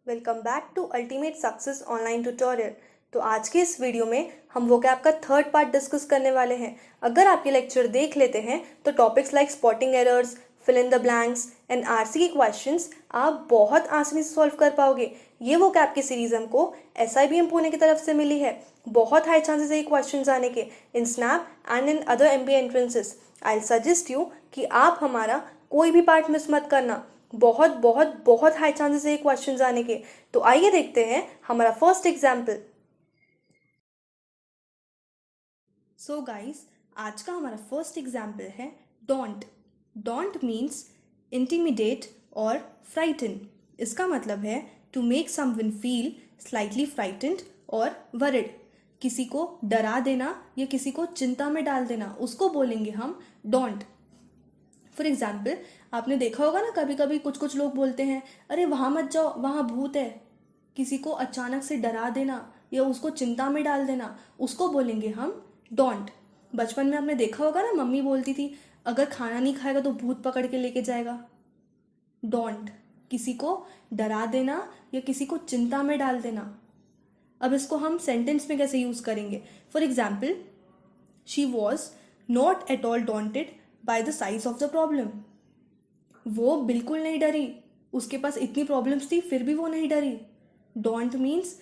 Welcome back to ultimate success online tutorial. तो आज के इस वीडियो में हम वोकैब का थर्ड पार्ट डिस्कस करने वाले हैं। अगर आप ये लेक्चर देख लेते हैं तो topics like spotting errors, fill in the blanks and RC के क्वेश्चंस आप बहुत आसानी से सॉल्व कर पाओगे। ये वोकैब की सीरीज हमको SIBM पुणे की तरफ से मिली है। बहुत हाई चांसेस है ये क्वेश्चंस आने के in snap and in other MBA entrances. I suggest you कि आप हमारा कोई भी पार्ट मिस मत करना। बहुत बहुत बहुत हाई चांसेस है ये क्वेश्चंस आने के। तो आइए देखते हैं हमारा फर्स्ट एग्जाम्पल। सो गाइस, आज का हमारा फर्स्ट एग्जाम्पल है डोंट। डोंट मीन्स इंटिमिडेट और फ्राइटन। इसका मतलब है to make someone feel slightly frightened और वरिड। किसी को डरा देना या किसी को चिंता में डाल देना, उसको बोलेंगे हम डोंट। फॉर एग्जाम्पल, आपने देखा होगा ना, कभी कभी कुछ कुछ लोग बोलते हैं अरे वहाँ मत जाओ, वहाँ भूत है। किसी को अचानक से डरा देना या उसको चिंता में डाल देना, उसको बोलेंगे हम डोंट। बचपन में आपने देखा होगा ना, मम्मी बोलती थी अगर खाना नहीं खाएगा तो भूत पकड़ के लेके जाएगा। डोंट, किसी को डरा देना या किसी को चिंता में डाल देना। अब इसको हम सेंटेंस में कैसे यूज करेंगे? For example, she was not at all daunted by the size of the problem. वो बिल्कुल नहीं डरी, उसके पास इतनी प्रॉब्लम्स थी फिर भी वो नहीं डरी। डोंट मीन्स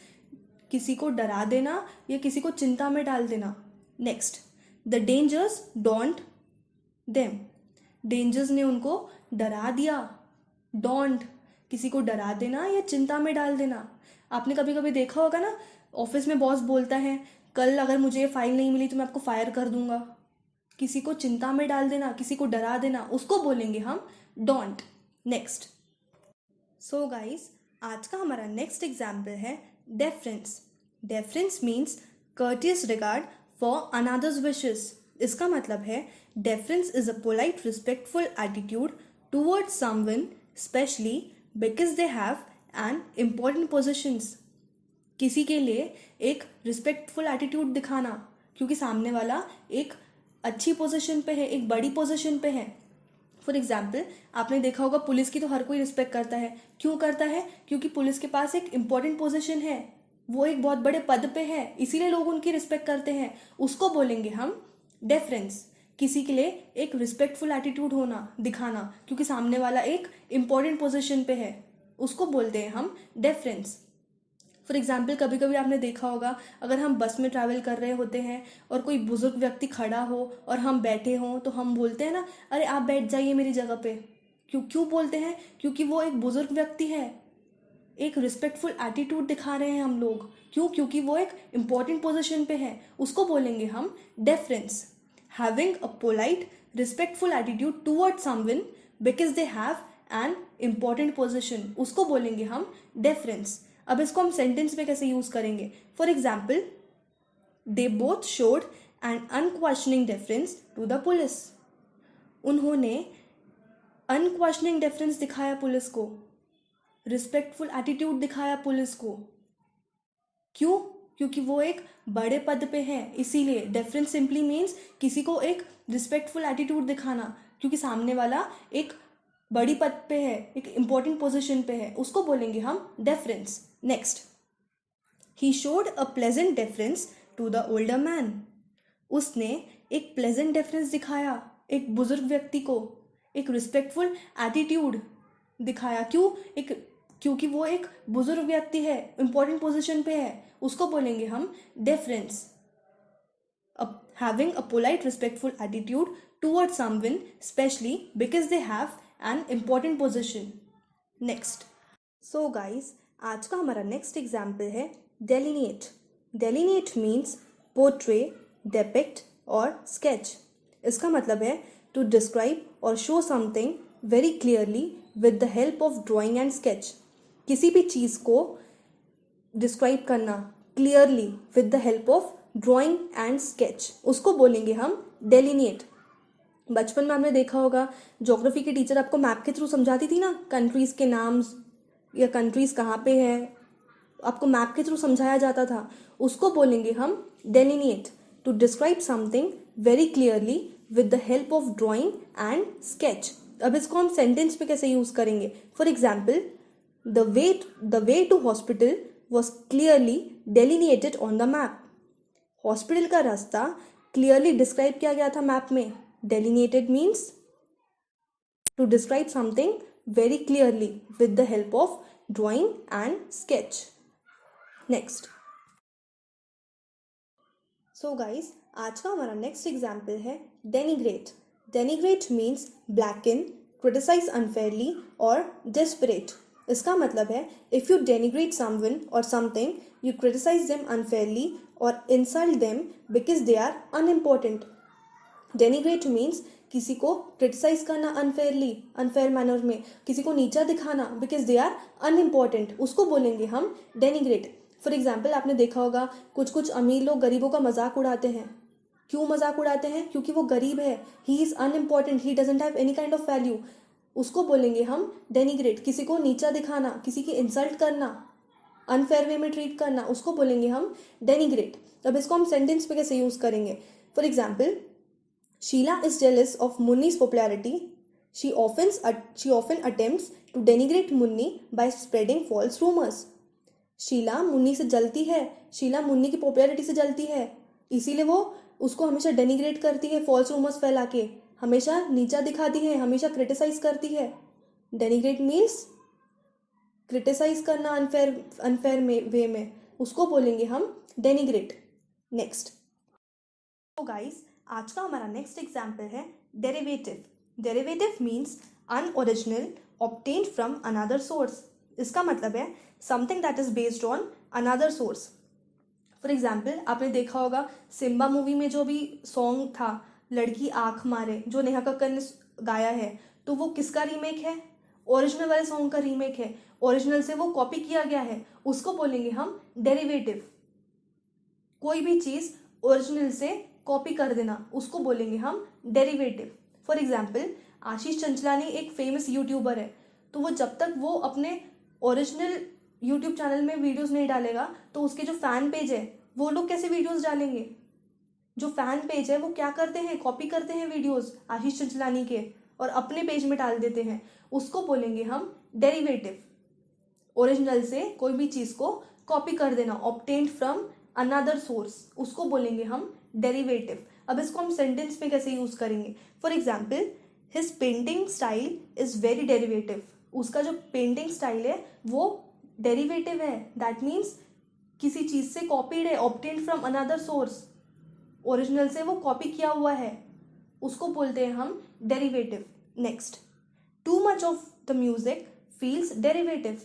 किसी को डरा देना या किसी को चिंता में डाल देना। Next, the dangers don't them. Dangers ने उनको डरा दिया। डोंट, किसी को डरा देना या चिंता में डाल देना। आपने कभी कभी देखा होगा ना, ऑफिस में बॉस बोलता है कल अगर मुझे ये फाइल नहीं मिली तो मैं आपको फायर कर दूंगा। किसी को चिंता में डाल देना, किसी को डरा देना, उसको बोलेंगे हम डोंट। नेक्स्ट, सो गाइस, आज का हमारा नेक्स्ट एग्जाम्पल है deference. Deference means courteous regard for another's wishes. इसका मतलब है deference is a polite respectful attitude towards someone especially because they have an important positions. किसी के लिए एक रिस्पेक्टफुल एटीट्यूड दिखाना क्योंकि सामने वाला एक अच्छी पोजीशन पे है, एक बड़ी पोजीशन पे है। फॉर एग्जाम्पल, आपने देखा होगा पुलिस की तो हर कोई रिस्पेक्ट करता है। क्यों करता है? क्योंकि पुलिस के पास एक इंपॉर्टेंट पोजीशन है, वो एक बहुत बड़े पद पे है, इसीलिए लोग उनकी रिस्पेक्ट करते हैं। उसको बोलेंगे हम डेफरेंस। किसी के लिए एक रिस्पेक्टफुल एटीट्यूड होना, दिखाना क्योंकि सामने वाला एक इंपॉर्टेंट पोजीशन पे है, उसको बोलते हैं हम डेफरेंस। फॉर एग्जाम्पल, कभी कभी आपने देखा होगा, अगर हम बस में ट्रैवल कर रहे होते हैं और कोई बुजुर्ग व्यक्ति खड़ा हो और हम बैठे हों तो हम बोलते हैं ना अरे आप बैठ जाइए मेरी जगह पे। क्यों क्यों बोलते हैं? क्योंकि वो एक बुजुर्ग व्यक्ति है, एक रिस्पेक्टफुल एटीट्यूड दिखा रहे हैं हम लोग। क्यों? क्योंकि वो एक इंपॉर्टेंट पोजिशन पे है, उसको बोलेंगे हम deference. Having a polite respectful attitude toward someone because they have an important position, उसको बोलेंगे हम डेफरेंस। अब इसको हम सेंटेंस में कैसे यूज करेंगे? For example, they both showed an unquestioning deference to the police. उन्होंने अनक्वेश्चनिंग डेफरेंस दिखाया पुलिस को, रिस्पेक्टफुल एटीट्यूड दिखाया पुलिस को। क्यों? क्योंकि वो एक बड़े पद पे है, इसीलिए डेफरेंस सिंपली मीन्स किसी को एक रिस्पेक्टफुल एटीट्यूड दिखाना क्योंकि सामने वाला एक बड़ी पद पे है, एक इंपॉर्टेंट पोजीशन पे है, उसको बोलेंगे हम deference. Next, he showed a pleasant deference to the older man. उसने एक प्लेजेंट डेफरेंस दिखाया एक बुजुर्ग व्यक्ति को, एक रिस्पेक्टफुल एटीट्यूड दिखाया। क्यों? क्योंकि वो एक बुजुर्ग व्यक्ति है, इंपॉर्टेंट पोजीशन पे है, उसको बोलेंगे हम deference. Having a polite respectful attitude towards someone especially because they have an important position. Next, so guys, आज का हमारा नेक्स्ट एग्जाम्पल है delineate. Delineate means portray, depict और sketch. इसका मतलब है to describe or show something very clearly with the help of drawing and sketch. किसी भी चीज़ को डिस्क्राइब करना clearly with the help of drawing and sketch, उसको बोलेंगे हम डेलिनिएट। बचपन में आपने देखा होगा, ज्योग्राफी की टीचर आपको मैप के थ्रू समझाती थी ना, कंट्रीज के नाम्स या कंट्रीज कहाँ पे है, आपको मैप के थ्रू समझाया जाता था। उसको बोलेंगे हम delineate, to describe something very clearly with the help of drawing and sketch. अब इसको हम सेंटेंस पे कैसे यूज करेंगे? For example, The way to hospital was clearly delineated on the map. Hospital का रास्ता क्लियरली डिस्क्राइब किया गया था मैप में. Delineated means to describe something very clearly with the help of drawing and sketch. Next. So guys, आज का हमारा next example है denigrate. Denigrate means blacken, criticise unfairly और डेस्परेट. इसका मतलब है इफ़ यू डेनिग्रेट समवन और something, you criticise them unfairly और insult them because they are unimportant. Denigrate means किसी को क्रिटिसाइज करना अनफेयरली, अनफेयर मैनर में, किसी को नीचा दिखाना बिकॉज दे आर अनइम्पॉर्टेंट, उसको बोलेंगे हम डेनिग्रेट. फॉर एग्जाम्पल आपने देखा होगा कुछ अमीर लोग गरीबों का मजाक उड़ाते हैं. क्यों मजाक उड़ाते हैं? क्योंकि वो गरीब है. He is unimportant, he doesn't have any kind of value. उसको बोलेंगे हम डेनिग्रेट. किसी को नीचा दिखाना, किसी की इंसल्ट करना, अनफेयर वे में ट्रीट करना, उसको बोलेंगे हम डेनिग्रेट. अब इसको हम सेंटेंस पे कैसे यूज़ करेंगे? For example, Sheela is jealous of Munni's popularity. She often attempts to denigrate Munni by spreading false rumors. Sheela Munni से जलती है, शीला मुन्नी की पॉपुलैरिटी से जलती है, इसीलिए वो उसको हमेशा डेनिग्रेट करती है, फॉल्स रूमर्स फैला के, हमेशा नीचा दिखाती है, हमेशा क्रिटिसाइज करती है. डेनिग्रेट मीन्स क्रिटिसाइज करना अनफेयर वे में, उसको बोलेंगे हम डेनिग्रेट. नेक्स्ट. तो गाइस, आज का हमारा नेक्स्ट एग्जाम्पल है derivative. Derivative means unoriginal, obtained from another source. इसका मतलब है something that is based on another source. For example, आपने देखा होगा सिम्बा मूवी में जो भी सॉन्ग था लड़की आँख मारे, जो नेहा कक्कर ने गाया है, तो वो किसका रीमेक है? ओरिजिनल वाले सॉन्ग का रीमेक है. ओरिजिनल से वो कॉपी किया गया है, उसको बोलेंगे हम डेरिवेटिव. कोई भी चीज़ ओरिजिनल से कॉपी कर देना, उसको बोलेंगे हम डेरिवेटिव. फॉर एग्जाम्पल, आशीष चंचलानी एक फेमस यूट्यूबर है, तो वो जब तक वो अपने ओरिजिनल यूट्यूब चैनल में वीडियोस नहीं डालेगा, तो उसके जो फैन पेज है वो लोग कैसे वीडियोस डालेंगे? जो फैन पेज है वो क्या करते हैं? कॉपी करते हैं वीडियोस आशीष चंचलानी के और अपने पेज में डाल देते हैं, उसको बोलेंगे हम डेरिवेटिव. ओरिजिनल से कोई भी चीज़ को कॉपी कर देना, ऑब्टेन्ड फ्रॉम अनदर सोर्स, उसको बोलेंगे हम डेरिवेटिव. अब इसको हम सेंटेंस में कैसे यूज़ करेंगे? For example, his painting style is very derivative. उसका जो पेंटिंग स्टाइल है वो डेरिवेटिव है. दैट मीन्स किसी चीज़ से कॉपीड है, obtained from another source, original से वो कॉपी किया हुआ है, उसको बोलते हैं हम derivative. Next. Too much of the music feels derivative.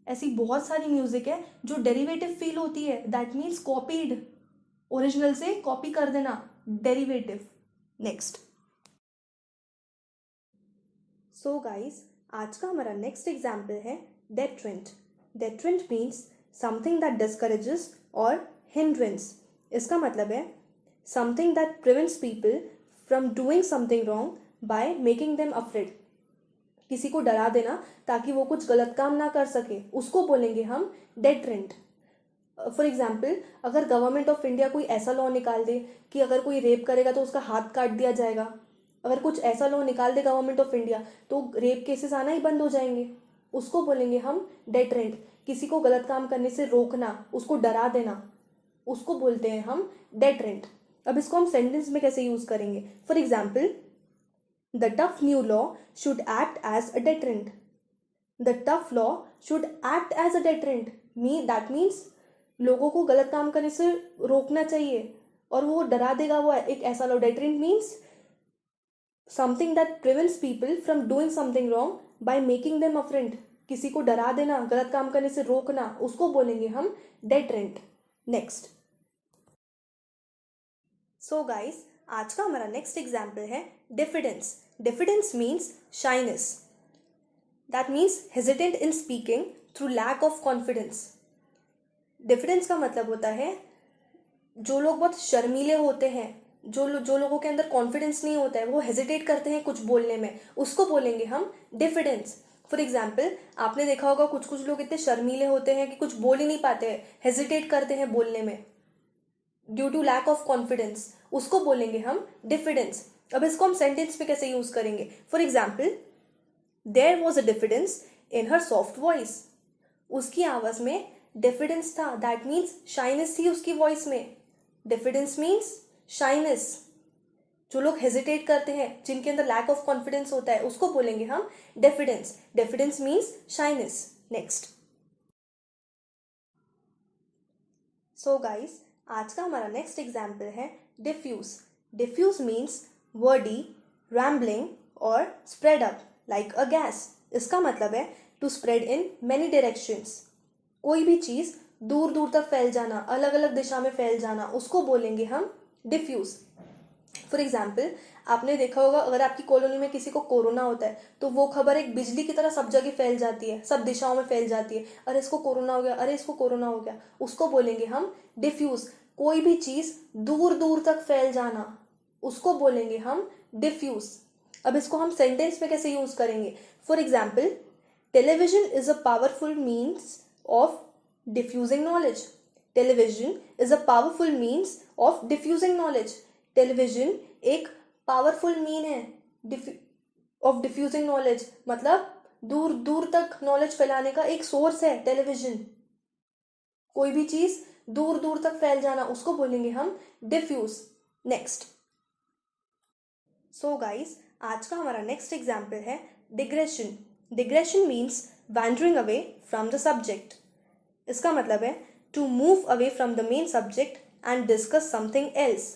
ऐसी बहुत सारी म्यूजिक है जो डेरिवेटिव फील होती है. दैट मीन्स कॉपीड, ओरिजिनल से कॉपी कर देना, डेरिवेटिव. नेक्स्ट. सो गाइस, आज का हमारा नेक्स्ट एग्जाम्पल है डेट्रेंट. डेट्रेंट मीन्स समथिंग दैट डिस्करेजेस और हिंड्रेंस. इसका मतलब है something that prevents people from doing something wrong by making them afraid. किसी को डरा देना ताकि वो कुछ गलत काम ना कर सके, उसको बोलेंगे हम डेट्रेंट. फॉर एग्जाम्पल, अगर गवर्नमेंट ऑफ इंडिया कोई ऐसा लॉ निकाल दे कि अगर कोई रेप करेगा तो उसका हाथ काट दिया जाएगा, अगर कुछ ऐसा लॉ निकाल दे गवर्नमेंट ऑफ इंडिया तो रेप केसेस आना ही बंद हो जाएंगे, उसको बोलेंगे हम डेट्रेंट. किसी को गलत काम करने से रोकना, उसको डरा देना, उसको बोलते हैं हम डेट्रेंट. अब इसको हम सेंटेंस में कैसे यूज करेंगे? For example, the tough new law should act as a deterrent. The tough law should act as a deterrent that means लोगों को गलत काम करने से रोकना चाहिए और वो डरा देगा, वो एक ऐसा law. Deterrent means something that prevents people from doing something wrong by making them afraid. किसी को डरा देना, गलत काम करने से रोकना, उसको बोलेंगे हम डेट्रेंट. नेक्स्ट. सो गाइस, आज का हमारा नेक्स्ट एग्जाम्पल है diffidence. Diffidence means shyness. That means hesitant in speaking through lack of confidence. Diffidence का मतलब होता है जो लोग बहुत शर्मीले होते हैं, जो लोगों के अंदर कॉन्फिडेंस नहीं होता है, वो हेजिटेट करते हैं कुछ बोलने में, उसको बोलेंगे हम डिफिडेंस. फॉर एग्जाम्पल, आपने देखा होगा कुछ लोग इतने शर्मीले होते हैं कि कुछ बोल ही नहीं पाते हैं, हेजिटेट करते हैं बोलने में due to lack of confidence, उसको बोलेंगे हम डिफिडेंस. अब इसको हम सेंटेंस में कैसे यूज करेंगे? For example, there was a diffidence in her soft voice, उसकी आवाज में डिफिडेंस था, दैट मीन्स शाइनेस थी उसकी वॉइस में. Diffidence means shyness. जो लोग हेजिटेट करते हैं, जिनके अंदर लैक ऑफ कॉन्फिडेंस होता है, उसको बोलेंगे हम diffidence. Diffidence means shyness. Next. So guys, आज का हमारा नेक्स्ट एग्जाम्पल है diffuse. Diffuse means wordy, rambling और spread up like a gas. इसका मतलब है to spread in many directions. कोई भी चीज़ दूर दूर तक फैल जाना, अलग अलग दिशा में फैल जाना, उसको बोलेंगे हम डिफ्यूज. फॉर एग्जाम्पल, आपने देखा होगा अगर आपकी कॉलोनी में किसी को कोरोना होता है तो वो खबर एक बिजली की तरह सब जगह फैल जाती है, सब दिशाओं में फैल जाती है. अरे इसको कोरोना हो गया, अरे इसको कोरोना हो गया. उसको बोलेंगे हम डिफ्यूज. कोई भी चीज़ दूर दूर तक फैल जाना, उसको बोलेंगे हम डिफ्यूज. अब इसको हम सेंटेंस में कैसे यूज करेंगे? For example, television is a powerful means of diffusing knowledge. Television is a powerful means of diffusing knowledge. Television एक powerful mean है of diffusing knowledge. मतलब दूर दूर तक नॉलेज फैलाने का एक सोर्स है टेलीविजन. कोई भी चीज दूर दूर तक फैल जाना, उसको बोलेंगे हम डिफ्यूज. नेक्स्ट. सो गाइस, आज का हमारा नेक्स्ट एग्जाम्पल है digression. Digression means wandering away from the subject. इसका मतलब है to move away from the main subject and discuss something else.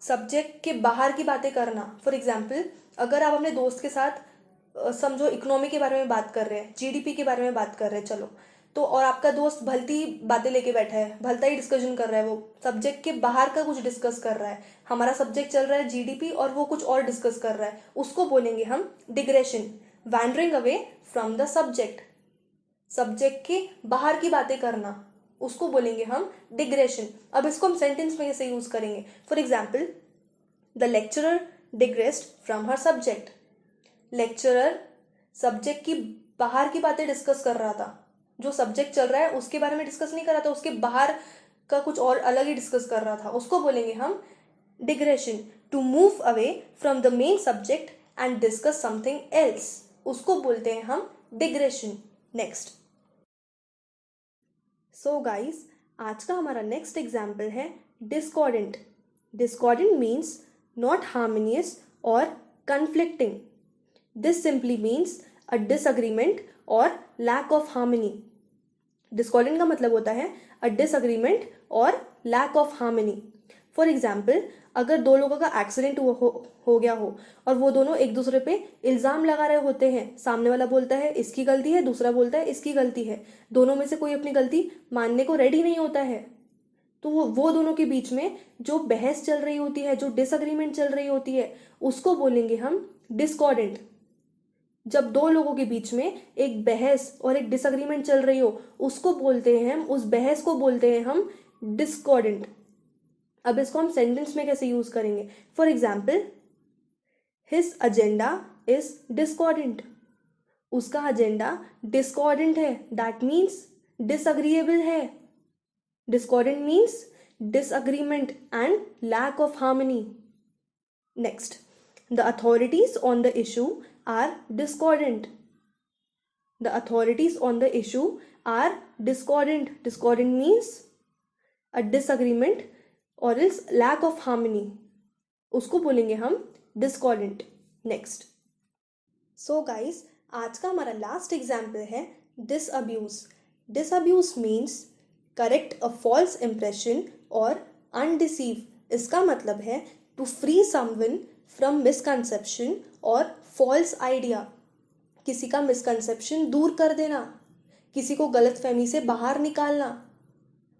Subject के बाहर की बातें करना. फॉर एग्जाम्पल, अगर आप अपने दोस्त के साथ समझो इकोनॉमी के बारे में बात कर रहे हैं, जीडीपी के बारे में बात कर रहे हैं, चलो तो, और आपका दोस्त भलती बातें लेके बैठा है, भलता ही डिस्कशन कर रहा है, वो सब्जेक्ट के बाहर का कुछ डिस्कस कर रहा है. हमारा सब्जेक्ट चल रहा है जीडीपी और वो कुछ और डिस्कस कर रहा है, उसको बोलेंगे हम digression. Wandering away from the subject. Subject के बाहर की बातें करना, उसको बोलेंगे हम डिग्रेशन. अब इसको हम सेंटेंस में कैसे यूज करेंगे? For example, the lecturer digressed from her subject. Lecturer subject की बाहर की बातें डिस्कस कर रहा था. जो सब्जेक्ट चल रहा है उसके बारे में डिस्कस नहीं कर रहा था, उसके बाहर का कुछ और अलग ही डिस्कस कर रहा था, उसको बोलेंगे हम digression. To move away from the main subject and discuss something else, उसको बोलते हैं हम डिग्रेशन. नेक्स्ट. सो गाइस, आज का हमारा नेक्स्ट एग्जाम्पल है discordant. Discordant means not harmonious और conflicting. This simply means a disagreement और लैक ऑफ हार्मनी. डिस्कॉर्डेंट का मतलब होता है अ डिसअग्रीमेंट और lack of harmony. For example, अगर दो लोगों का एक्सीडेंट हो गया हो और वो दोनों एक दूसरे पे इल्ज़ाम लगा रहे होते हैं, सामने वाला बोलता है इसकी गलती है, दूसरा बोलता है इसकी गलती है, दोनों में से कोई अपनी गलती मानने को रेडी नहीं होता है, तो वो दोनों के बीच में जो बहस चल रही होती है, जो डिसअग्रीमेंट चल रही होती है, उसको बोलेंगे हम डिस्कॉर्डेंट. जब दो लोगों के बीच में एक बहस और एक डिसअग्रीमेंट चल रही हो, उसको बोलते हैं हम, उस बहस को बोलते हैं हम डिस्कॉर्डेंट. अब इसको हम सेंटेंस में कैसे यूज करेंगे? For example, his agenda is discordant. उसका एजेंडा डिस्कॉर्डेंट है, दैट मीन्स डिसअग्रीएबल है. Discordant means disagreement and lack of harmony. Next, the authorities on the issue are discordant. The authorities on the issue are discordant. Discordant means a disagreement or else lack of harmony. उसको बोलेंगे हम discordant. Next. So guys, आज का हमारा last example है disabuse. Disabuse means correct a false impression और undeceive. इसका मतलब है to free someone from misconception और false idea. किसी का misconception दूर कर देना, किसी को गलतफहमी से बाहर निकालना,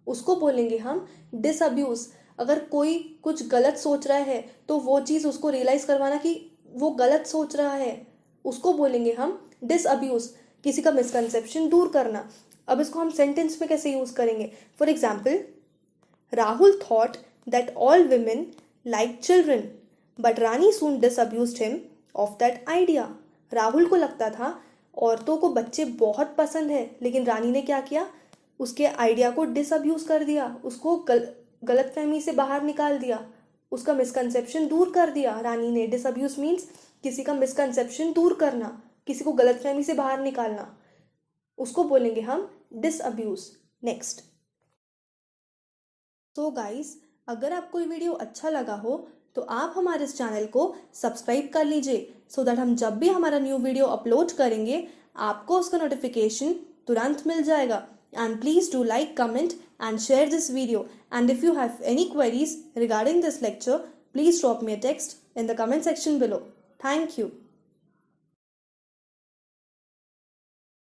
उसको बोलेंगे हम disabuse. अगर कोई कुछ गलत सोच रहा है तो वो चीज़ उसको रियलाइज करवाना कि वो गलत सोच रहा है, उसको बोलेंगे हम disabuse. किसी का misconception दूर करना. अब इसको हम सेंटेंस में कैसे यूज करेंगे? For example, Rahul thought that all women like children but Rani soon disabused him of that idea. Rahul को लगता था औरतों को बच्चे बहुत पसंद है, लेकिन रानी ने क्या किया? उसके आइडिया को डिसअब्यूज कर दिया, उसको गलतफहमी से बाहर निकाल दिया, उसका मिसकंसेप्शन दूर कर दिया रानी ने. डिसअब्यूज मीन्स किसी का मिसकंसेप्शन दूर करना. किसी को गलतफहमी से बाहर निकालना, उसको बोलेंगे हम डिसअब्यूज। नेक्स्ट। तो गाइस, अगर आपको ये वीडियो अच्छा लगा हो तो आप हमारे इस चैनल को सब्सक्राइब कर लीजिए, सो दैट हम जब भी हमारा न्यू वीडियो अपलोड करेंगे आपको उसका नोटिफिकेशन तुरंत मिल जाएगा। And please do like, comment and share this video. And if you have any queries regarding this lecture, please drop me a text in the comment section below. Thank you.